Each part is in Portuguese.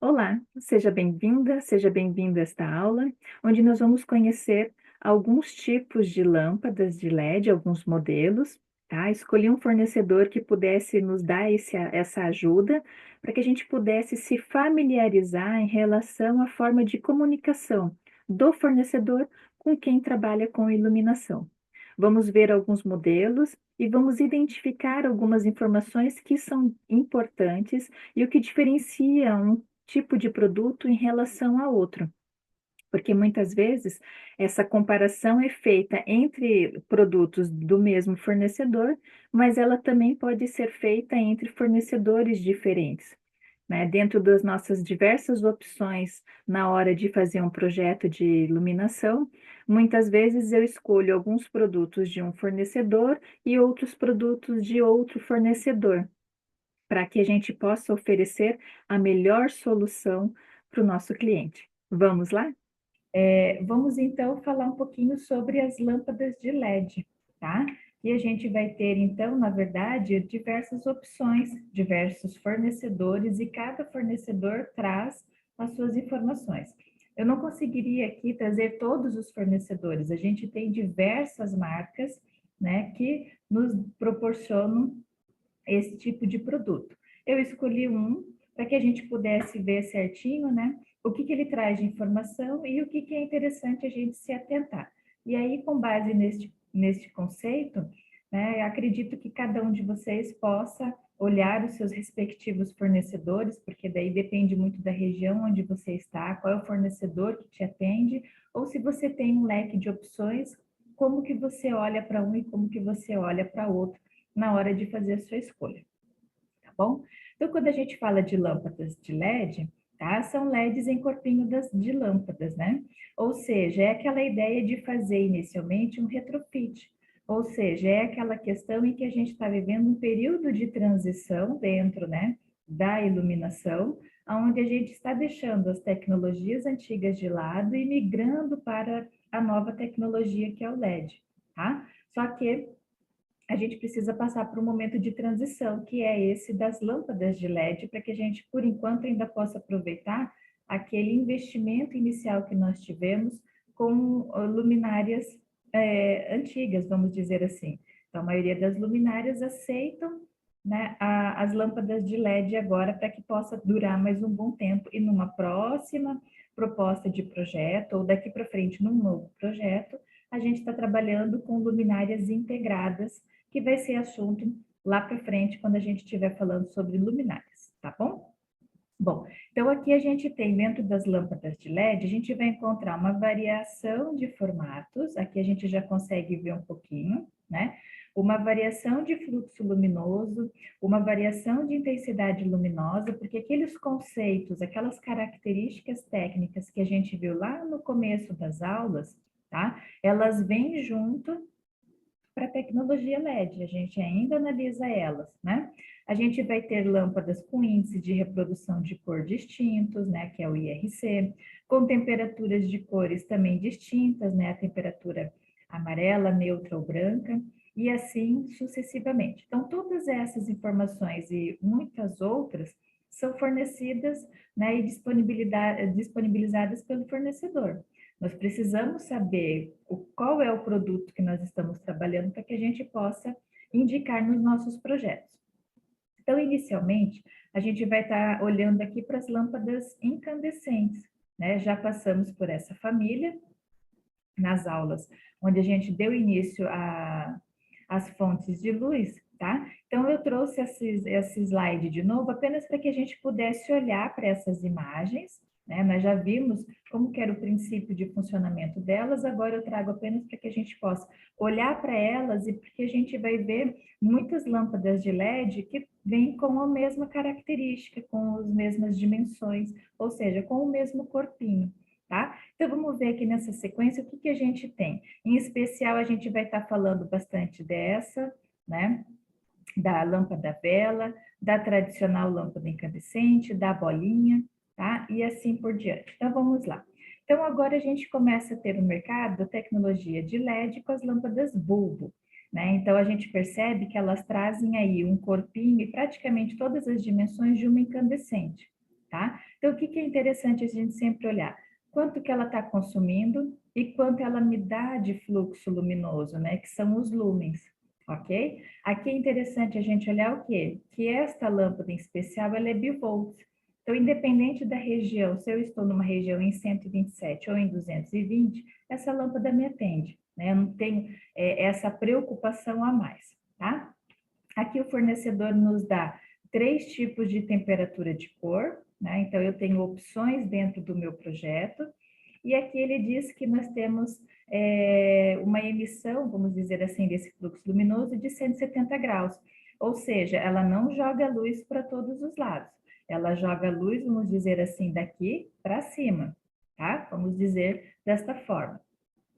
Olá, seja bem-vindo a esta aula, onde nós vamos conhecer alguns tipos de lâmpadas de LED, alguns modelos, tá? Escolhi um fornecedor que pudesse nos dar essa ajuda, para que a gente pudesse se familiarizar em relação à forma de comunicação do fornecedor com quem trabalha com iluminação. Vamos ver alguns modelos e vamos identificar algumas informações que são importantes e o que diferencia um tipo de produto em relação a outro, porque muitas vezes essa comparação é feita entre produtos do mesmo fornecedor, mas ela também pode ser feita entre fornecedores diferentes, né? Dentro das nossas diversas opções na hora de fazer um projeto de iluminação, muitas vezes eu escolho alguns produtos de um fornecedor e outros produtos de outro fornecedor, para que a gente possa oferecer a melhor solução para o nosso cliente. Vamos lá? Vamos então falar um pouquinho sobre as lâmpadas de LED, tá? E a gente vai ter então, na verdade, diversas opções, diversos fornecedores e cada fornecedor traz as suas informações. Eu não conseguiria aqui trazer todos os fornecedores, a gente tem diversas marcas, né, que nos proporcionam esse tipo de produto. Eu escolhi um para que a gente pudesse ver certinho, né, o que ele traz de informação e o que é interessante a gente se atentar. E aí, com base neste conceito, né, acredito que cada um de vocês possa olhar os seus respectivos fornecedores, porque daí depende muito da região onde você está, qual é o fornecedor que te atende, ou se você tem um leque de opções, como que você olha para um e como que você olha para outro na hora de fazer a sua escolha, tá bom? Então, quando a gente fala de lâmpadas de LED, tá? São LEDs em corpinho de lâmpadas, né? Ou seja, é aquela ideia de fazer inicialmente um retrofit, ou seja, é aquela questão em que a gente está vivendo um período de transição dentro, né, da iluminação, onde a gente está deixando as tecnologias antigas de lado e migrando para a nova tecnologia que é o LED, tá? Só que a gente precisa passar por um momento de transição, que é esse das lâmpadas de LED, para que a gente, por enquanto, ainda possa aproveitar aquele investimento inicial que nós tivemos com luminárias antigas, vamos dizer assim. Então, a maioria das luminárias aceitam, né, as lâmpadas de LED agora para que possa durar mais um bom tempo e numa próxima proposta de projeto ou daqui para frente num novo projeto, a gente está trabalhando com luminárias integradas, que vai ser assunto lá para frente, quando a gente estiver falando sobre luminárias, tá bom? Bom, então aqui a gente tem, dentro das lâmpadas de LED, a gente vai encontrar uma variação de formatos, aqui a gente já consegue ver um pouquinho, né? Uma variação de fluxo luminoso, uma variação de intensidade luminosa, porque aqueles conceitos, aquelas características técnicas que a gente viu lá no começo das aulas, tá? Elas vêm junto para a tecnologia LED, a gente ainda analisa elas, né? A gente vai ter lâmpadas com índice de reprodução de cor distintos, né, que é o IRC, com temperaturas de cores também distintas, né, a temperatura amarela, neutra ou branca, e assim sucessivamente. Então, todas essas informações e muitas outras são fornecidas, né, e disponibilizadas pelo fornecedor. Nós precisamos saber qual é o produto que nós estamos trabalhando para que a gente possa indicar nos nossos projetos. Então, inicialmente, a gente vai estar olhando aqui para as lâmpadas incandescentes, né? Já passamos por essa família nas aulas, onde a gente deu início às fontes de luz, tá? Então, eu trouxe esse slide de novo, apenas para que a gente pudesse olhar para essas imagens, né? Nós já vimos como que era o princípio de funcionamento delas, agora eu trago apenas para que a gente possa olhar para elas e porque a gente vai ver muitas lâmpadas de LED que vêm com a mesma característica, com as mesmas dimensões, ou seja, com o mesmo corpinho, tá? Então, vamos ver aqui nessa sequência o que a gente tem. Em especial, a gente vai estar falando bastante dessa, né? Da lâmpada vela, da tradicional lâmpada incandescente, da bolinha, tá? E assim por diante. Então, vamos lá. Então, agora a gente começa a ter no mercado a tecnologia de LED com as lâmpadas bulbo, né? Então, a gente percebe que elas trazem aí um corpinho e praticamente todas as dimensões de uma incandescente, tá? Então, o que é interessante a gente sempre olhar? Quanto que ela está consumindo e quanto ela me dá de fluxo luminoso, né? Que são os lumens, ok? Aqui é interessante a gente olhar o quê? Que esta lâmpada em especial, ela é bivolts. Então, independente da região, se eu estou numa região em 127 ou em 220, essa lâmpada me atende, né? Eu não tenho essa preocupação a mais, tá? Aqui o fornecedor nos dá 3 tipos de temperatura de cor, né? Então, eu tenho opções dentro do meu projeto. E aqui ele diz que nós temos uma emissão, vamos dizer assim, desse fluxo luminoso de 170 graus. Ou seja, ela não joga luz para todos os lados. Ela joga luz, vamos dizer assim, daqui para cima, tá? Vamos dizer desta forma.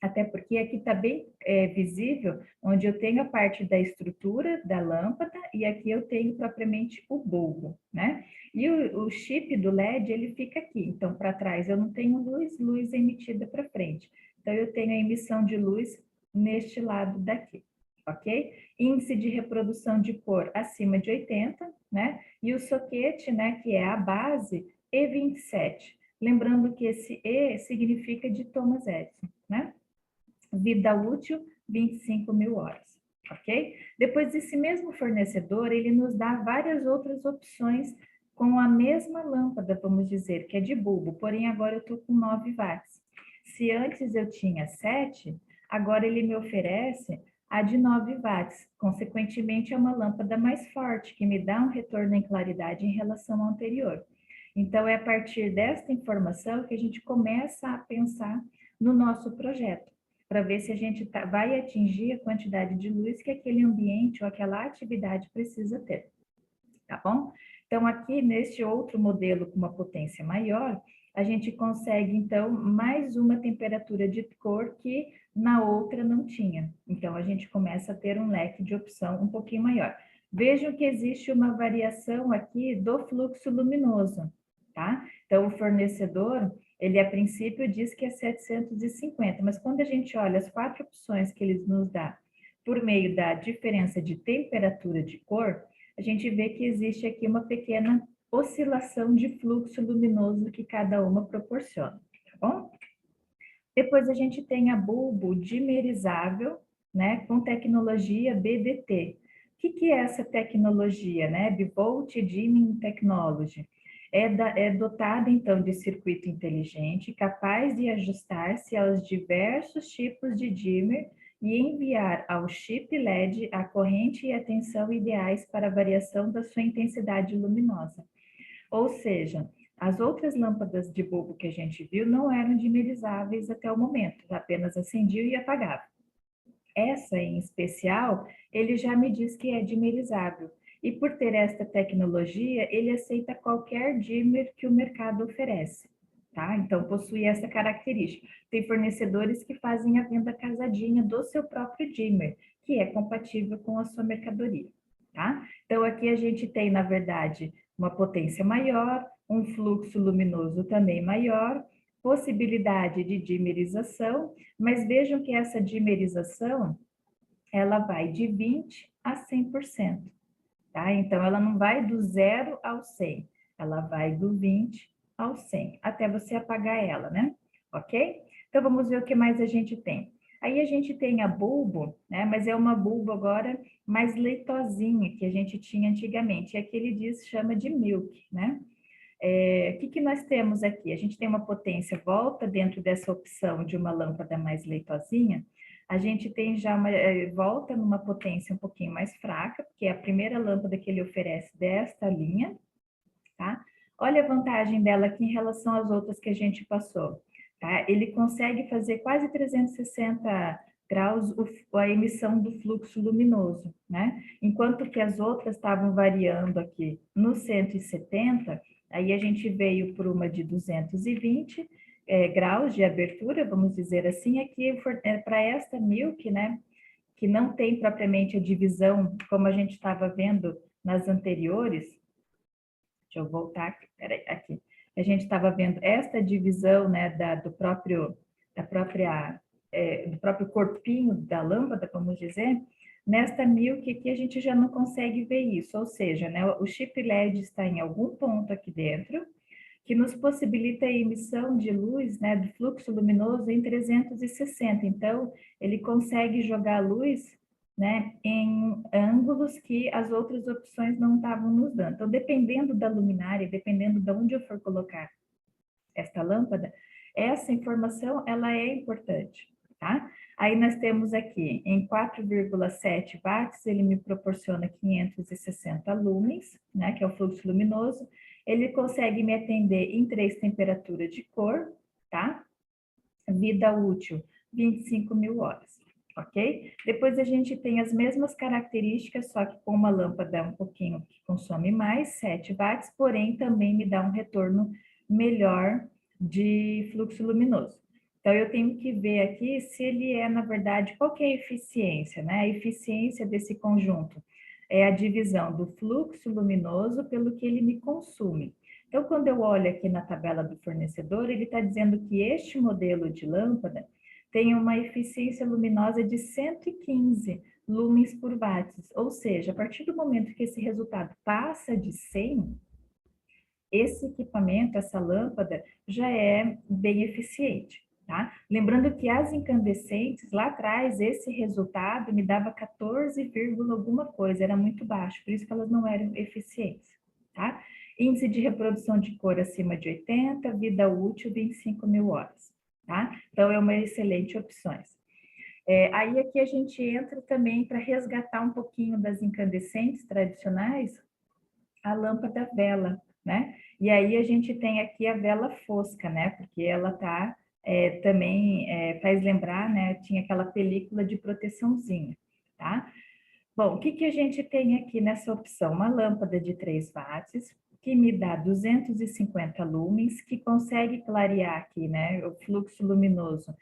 Até porque aqui está bem visível, onde eu tenho a parte da estrutura da lâmpada e aqui eu tenho propriamente o bulbo, né? E o chip do LED, ele fica aqui. Então, para trás eu não tenho luz emitida para frente. Então, eu tenho a emissão de luz neste lado daqui, ok? Índice de reprodução de cor acima de 80, né? E o soquete, né, que é a base, E27. Lembrando que esse E significa de Thomas Edison, né? Vida útil, 25 mil horas, ok? Depois, esse mesmo fornecedor, ele nos dá várias outras opções com a mesma lâmpada, vamos dizer, que é de bulbo, porém agora eu estou com 9 watts. Se antes eu tinha 7, agora ele me oferece a de 9 watts. Consequentemente, é uma lâmpada mais forte, que me dá um retorno em claridade em relação ao anterior. Então, é a partir desta informação que a gente começa a pensar no nosso projeto, para ver se a gente vai atingir a quantidade de luz que aquele ambiente ou aquela atividade precisa ter, tá bom? Então, aqui neste outro modelo com uma potência maior, a gente consegue, então, mais uma temperatura de cor que na outra não tinha. Então, a gente começa a ter um leque de opção um pouquinho maior. Vejam que existe uma variação aqui do fluxo luminoso, tá? Então, o fornecedor, ele a princípio diz que é 750, mas quando a gente olha as 4 opções que eles nos dá por meio da diferença de temperatura de cor, a gente vê que existe aqui uma pequena oscilação de fluxo luminoso que cada uma proporciona, tá bom? Depois a gente tem a bulbo dimerizável, né, com tecnologia BDT. O que é essa tecnologia, né? Bivolt Dimming Technology. É dotada, então, de circuito inteligente, capaz de ajustar-se aos diversos tipos de dimmer e enviar ao chip LED a corrente e a tensão ideais para a variação da sua intensidade luminosa. Ou seja, as outras lâmpadas de bulbo que a gente viu não eram dimerizáveis até o momento, apenas acendiam e apagavam. Essa em especial, ele já me diz que é dimerizável. E por ter esta tecnologia, ele aceita qualquer dimmer que o mercado oferece, tá? Então, possui essa característica. Tem fornecedores que fazem a venda casadinha do seu próprio dimmer, que é compatível com a sua mercadoria, tá? Então, aqui a gente tem, na verdade, uma potência maior, um fluxo luminoso também maior, possibilidade de dimerização, mas vejam que essa dimerização, ela vai de 20 a 100%, tá? Então, ela não vai do 0 ao 100, ela vai do 20 ao 100, até você apagar ela, né? Ok? Então, vamos ver o que mais a gente tem. Aí a gente tem a bulbo, né? Mas é uma bulbo agora mais leitosinha que a gente tinha antigamente. E aqui ele diz, chama de milk, né? O que nós temos aqui? A gente tem uma potência volta dentro dessa opção de uma lâmpada mais leitosinha, a gente tem já uma volta numa potência um pouquinho mais fraca, porque é a primeira lâmpada que ele oferece desta linha, tá? Olha a vantagem dela aqui em relação às outras que a gente passou, tá? Ele consegue fazer quase 360 graus a emissão do fluxo luminoso, né? Enquanto que as outras estavam variando aqui no 170, aí a gente veio por uma de 220 graus de abertura, vamos dizer assim, aqui para esta Milk, né? Que não tem propriamente a divisão, como a gente estava vendo nas anteriores. Deixa eu voltar aqui, peraí, aqui. A gente estava vendo esta divisão, né, do próprio corpinho da lâmpada, vamos dizer. Nesta Milk aqui a gente já não consegue ver isso, ou seja, né, o chip LED está em algum ponto aqui dentro, que nos possibilita a emissão de luz, né, do fluxo luminoso em 360. Então, ele consegue jogar luz, né, em ângulos que as outras opções não estavam nos dando. Então, dependendo da luminária, dependendo de onde eu for colocar esta lâmpada, essa informação ela é importante, tá? Aí nós temos aqui, em 4,7 watts, ele me proporciona 560 lumens, né, que é o fluxo luminoso. Ele consegue me atender em 3 temperaturas de cor, tá? Vida útil, 25 mil horas, ok? Depois a gente tem as mesmas características, só que com uma lâmpada um pouquinho que consome mais, 7 watts, porém também me dá um retorno melhor de fluxo luminoso. Então, eu tenho que ver aqui se ele é, na verdade, qual que é a eficiência, né? A eficiência desse conjunto é a divisão do fluxo luminoso pelo que ele me consome. Então, quando eu olho aqui na tabela do fornecedor, ele está dizendo que este modelo de lâmpada tem uma eficiência luminosa de 115 lumens por watts, ou seja, a partir do momento que esse resultado passa de 100, esse equipamento, essa lâmpada, já é bem eficiente, tá? Lembrando que as incandescentes, lá atrás, esse resultado me dava 14, alguma coisa, era muito baixo, por isso que elas não eram eficientes, tá? Índice de reprodução de cor acima de 80, vida útil 25 mil horas, tá? Então, é uma excelente opção. Aí aqui a gente entra também para resgatar um pouquinho das incandescentes tradicionais, a lâmpada vela, né? E aí a gente tem aqui a vela fosca, né? Porque ela tá também faz lembrar, né? Tinha aquela película de proteçãozinha, tá? Bom, o que que a gente tem aqui nessa opção? Uma lâmpada de 3 watts que me dá 250 lumens, que consegue clarear aqui, né? O fluxo luminoso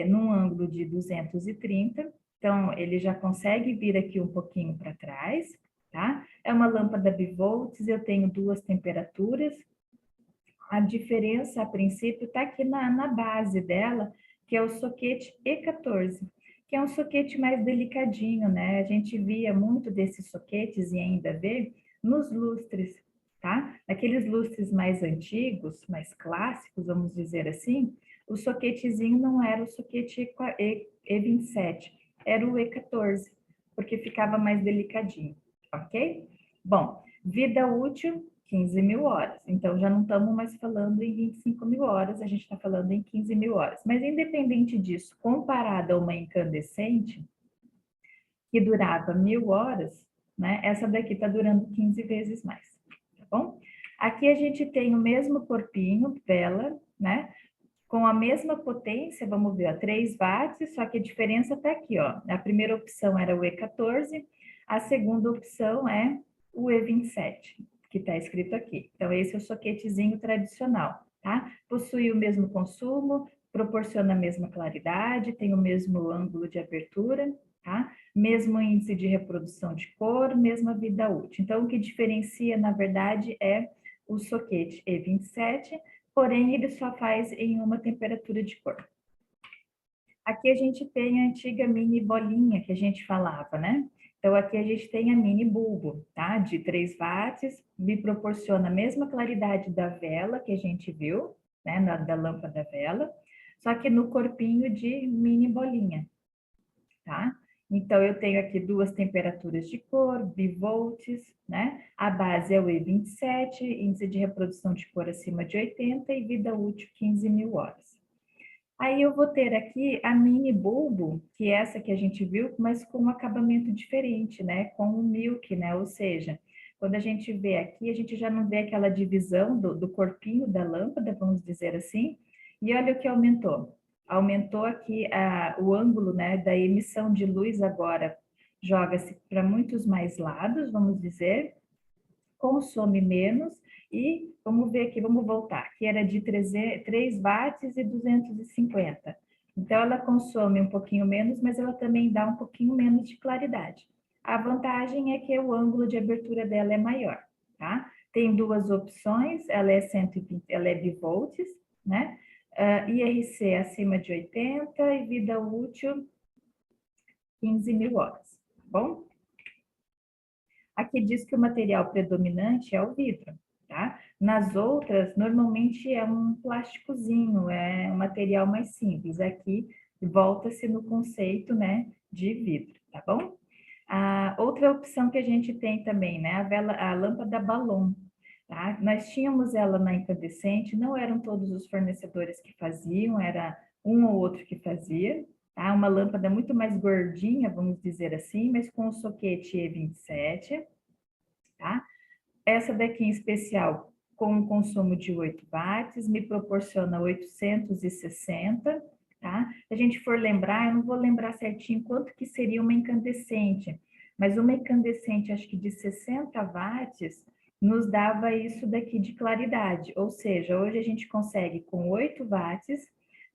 num ângulo de 230. Então, ele já consegue vir aqui um pouquinho para trás, tá? É uma lâmpada bivolts, eu tenho 2 temperaturas. A diferença, a princípio, está aqui na base dela, que é o soquete E14, que é um soquete mais delicadinho, né? A gente via muito desses soquetes e ainda vê nos lustres, tá? Naqueles lustres mais antigos, mais clássicos, vamos dizer assim, o soquetezinho não era o soquete E27, era o E14, porque ficava mais delicadinho, ok? Bom, vida útil, 15 mil horas. Então, já não estamos mais falando em 25 mil horas, a gente está falando em 15 mil horas. Mas, independente disso, comparada a uma incandescente, que durava 1.000 horas, né? Essa daqui está durando 15 vezes mais, tá bom? Aqui a gente tem o mesmo corpinho, vela, né? Com a mesma potência, vamos ver, ó, 3 watts, só que a diferença está aqui, ó. A primeira opção era o E14, a segunda opção é o E27, que está escrito aqui. Então, esse é o soquetezinho tradicional, tá? Possui o mesmo consumo, proporciona a mesma claridade, tem o mesmo ângulo de abertura, tá? Mesmo índice de reprodução de cor, mesma vida útil. Então, o que diferencia, na verdade, é o soquete E27, porém ele só faz em uma temperatura de cor. Aqui a gente tem a antiga mini bolinha que a gente falava, né? Então aqui a gente tem a mini bulbo, tá? De 3 watts, me proporciona a mesma claridade da vela que a gente viu, né? Da lâmpada vela, só que no corpinho de mini bolinha, tá? Então, eu tenho aqui 2 temperaturas de cor, bivolts, né? A base é o E27, índice de reprodução de cor acima de 80 e vida útil 15 mil horas. Aí eu vou ter aqui a mini bulbo, que é essa que a gente viu, mas com um acabamento diferente, né? Com o milk, né? Ou seja, quando a gente vê aqui, a gente já não vê aquela divisão do corpinho da lâmpada, vamos dizer assim. E olha o que aumentou. Aumentou aqui o ângulo, né, da emissão de luz agora. Joga-se para muitos mais lados, vamos dizer, consome menos e vamos ver aqui, vamos voltar, que era de 3 watts e 250. Então, ela consome um pouquinho menos, mas ela também dá um pouquinho menos de claridade. A vantagem é que o ângulo de abertura dela é maior, tá? Tem 2 opções, ela é 120, ela é bivolts, né? IRC acima de 80 e vida útil 15 mil horas, tá bom? Aqui diz que o material predominante é o vidro, tá? Nas outras, normalmente é um plásticozinho, é um material mais simples. Aqui, volta-se no conceito, né, de vidro, tá bom? A outra opção que a gente tem também, né, a lâmpada balão, tá? Nós tínhamos ela na incandescente, não eram todos os fornecedores que faziam, era um ou outro que fazia, tá? Uma lâmpada muito mais gordinha, vamos dizer assim, mas com o soquete E27, tá? Essa daqui em especial, com um consumo de 8 watts, me proporciona 860, tá? Se a gente for lembrar, eu não vou lembrar certinho quanto que seria uma incandescente, mas uma incandescente, acho que de 60 watts, nos dava isso daqui de claridade, ou seja, hoje a gente consegue com 8 watts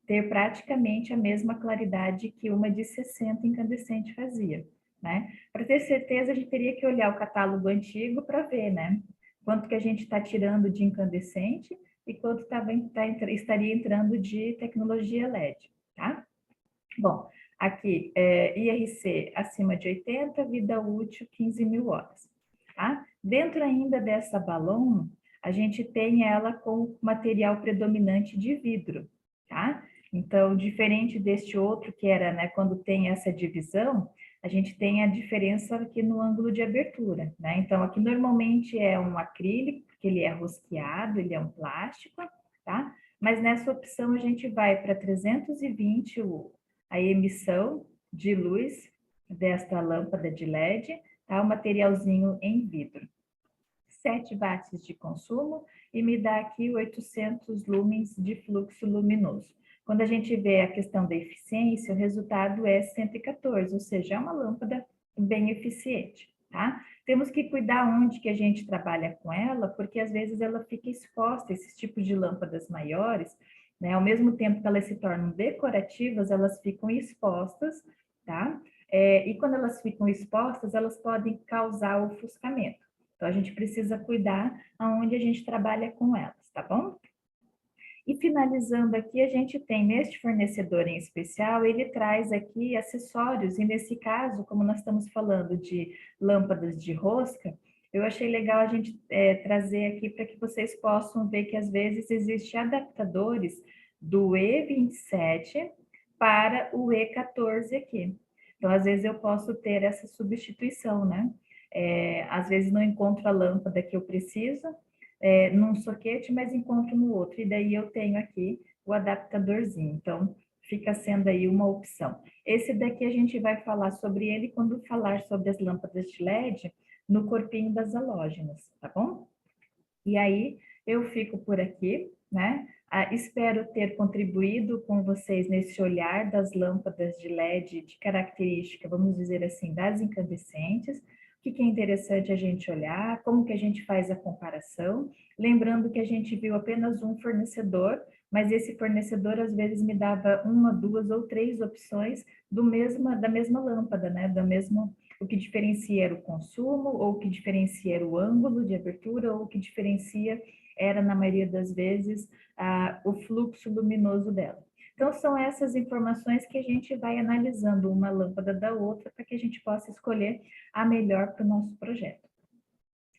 ter praticamente a mesma claridade que uma de 60 incandescente fazia, né? Para ter certeza, a gente teria que olhar o catálogo antigo para ver, né? Quanto que a gente está tirando de incandescente e quanto estaria entrando de tecnologia LED, tá? Bom, aqui, IRC acima de 80, vida útil 15 mil horas, tá? Dentro ainda dessa balão, a gente tem ela com material predominante de vidro, tá? Então, diferente deste outro que era, né, quando tem essa divisão, a gente tem a diferença aqui no ângulo de abertura, né? Então, aqui normalmente é um acrílico, porque ele é rosqueado, ele é um plástico, tá? Mas nessa opção a gente vai para 320 a emissão de luz desta lâmpada de LED, tá? O materialzinho em vidro. 7 watts de consumo e me dá aqui 800 lumens de fluxo luminoso. Quando a gente vê a questão da eficiência, o resultado é 114, ou seja, é uma lâmpada bem eficiente, tá? Temos que cuidar onde que a gente trabalha com ela, porque às vezes ela fica exposta, esses tipos de lâmpadas maiores, né? Ao mesmo tempo que elas se tornam decorativas, elas ficam expostas, tá? E quando elas ficam expostas, elas podem causar ofuscamento. Então, a gente precisa cuidar aonde a gente trabalha com elas, tá bom? E finalizando aqui, a gente tem neste fornecedor em especial, ele traz aqui acessórios, e nesse caso, como nós estamos falando de lâmpadas de rosca, eu achei legal a gente trazer aqui para que vocês possam ver que às vezes existem adaptadores do E27 para o E14 aqui. Então, às vezes eu posso ter essa substituição, né? Às vezes não encontro a lâmpada que eu preciso, num soquete, mas encontro no outro. E daí eu tenho aqui o adaptadorzinho. Então, fica sendo aí uma opção. Esse daqui a gente vai falar sobre ele quando falar sobre as lâmpadas de LED no corpinho das halógenas, tá bom? E aí eu fico por aqui, né? Espero ter contribuído com vocês nesse olhar das lâmpadas de LED de característica, vamos dizer assim, das incandescentes. O que é interessante a gente olhar, como que a gente faz a comparação, lembrando que a gente viu apenas um fornecedor, mas esse fornecedor às vezes me dava uma, duas ou três opções da mesma lâmpada, né? O que diferencia era o consumo, ou o que diferencia era o ângulo de abertura, ou o que diferencia era, na maioria das vezes, o fluxo luminoso dela. Então, são essas informações que a gente vai analisando uma lâmpada da outra para que a gente possa escolher a melhor para o nosso projeto.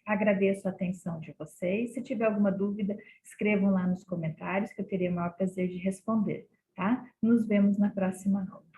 Agradeço a atenção de vocês. Se tiver alguma dúvida, escrevam lá nos comentários que eu terei o maior prazer de responder, tá? Nos vemos na próxima aula.